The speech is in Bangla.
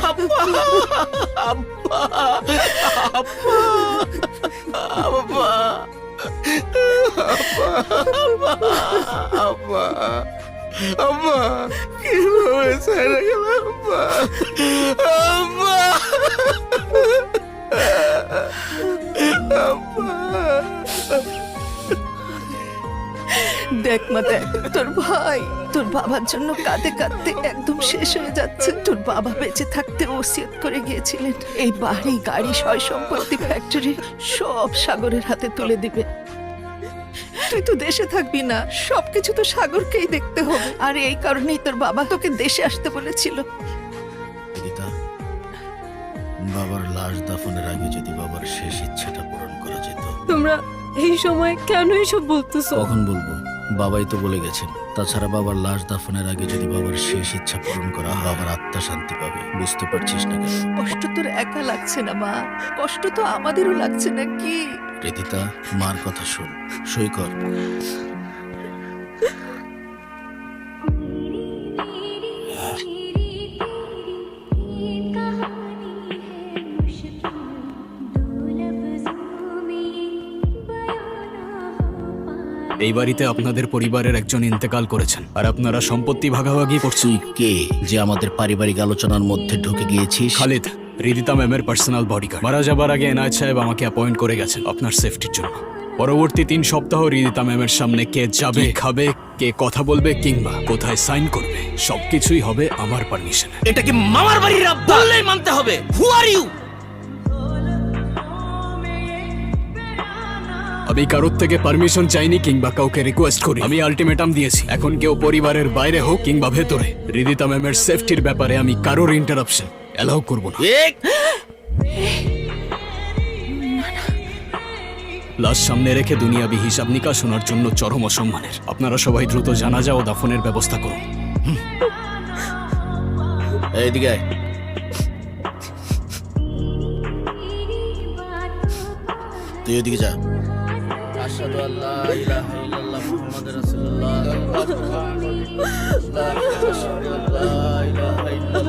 আব্বা আব্বা আব্বা আব্বা আব্বা আব্বা কিভাবে ছেড়ে গেল আব্বা আব্বা আব্বা দেখ মা দেখ, তোর বাবার জন্য কাঁদতে কাঁদতে একদম শেষ হয়ে যাচ্ছে। তোর বাবা বেঁচে থাকতে ওসিয়ত করে গিয়েছিলেন এই বাড়ি গাড়ি সয় সম্পত্তি ফ্যাক্টরি সব সাগরের হাতে তুলে দিবে। তুই তো দেশে থাকবি না, সবকিছু তো সাগরকেই দেখতে হবে। আর এই কারণেই তোর বাবা তোকে দেশে আসতে বলেছিল। গীতা, বাবার লাশ দাফনের আগে যদি বাবার শেষ ইচ্ছাটা পূরণ করা যেত। তোমরা এই সময় কেন এসব বলতেছো? কখন বলবো, বাবাই তো বলে গেছেন। তাছাড়া বাবার লাশ দাফনের আগে যদি বাবার শেষ ইচ্ছা পূরণ করা হয়, বাবার আত্মা শান্তি পাবে। বুঝতে পারছিস না কেন? কষ্ট তোর একা লাগছে না মা, কষ্ট তো আমাদেরও লাগছে না কি? রেদিতা, মার কথা শোন, সই কর। এই বাড়িতে আপনাদের পরিবারের একজন ইন্তেকাল করেছেন আর আপনারা সম্পত্তি ভাগাভাগি করছেন। তুই কে যে আমাদের পারিবারিক আলোচনার মধ্যে ঢুকে গিয়েছিস? খালিদ, রিদিতা ম্যামের পার্সোনাল বডিগার্ড। মারা যাবার আগে এনায়েত সাহেব আমাকে অ্যাপয়েন্ট করে গেছেন আপনার সেফটির জন্য। পরবর্তী 3 সপ্তাহ রিদিতা ম্যামের সামনে কে যাবে, খাবে, কে কথা বলবে কিংবা কোথায় সাইন করবে সবকিছুই হবে আমার পারমিশনে। এটা কি মামার বাড়ির আব্বা? বললেই মানতে হবে। হু আর ইউ? আমি কারোর থেকে পারমিশন চাইনি কিংবা কাউকে রিকোয়েস্ট করি। আমি আলটিমেটাম দিয়েছি, এখন কেউ পরিবারের বাইরে হোক কিংবা ভেতরে, রিদিতা ম্যামের সেফটির ব্যাপারে আমি কারোর ইন্টারাপশন অ্যালাউ করব না। লাশ সামনে রেখে দুনিয়াবি হিসাব নিকাশ শোনার জন্য চরম অসম্মানের। আপনারা সবাই দ্রুত জানাজা ও দাফনের ব্যবস্থা করুন। এইদিকে আয়। তুই ওদিকে যা। আশহাদু আল্লা ইলাহা ইল্লাল্লাহ মুহাম্মাদুর রাসূলুল্লাহ। আশহাদু আল্লা ইলাহা ইল্লাল্লাহ।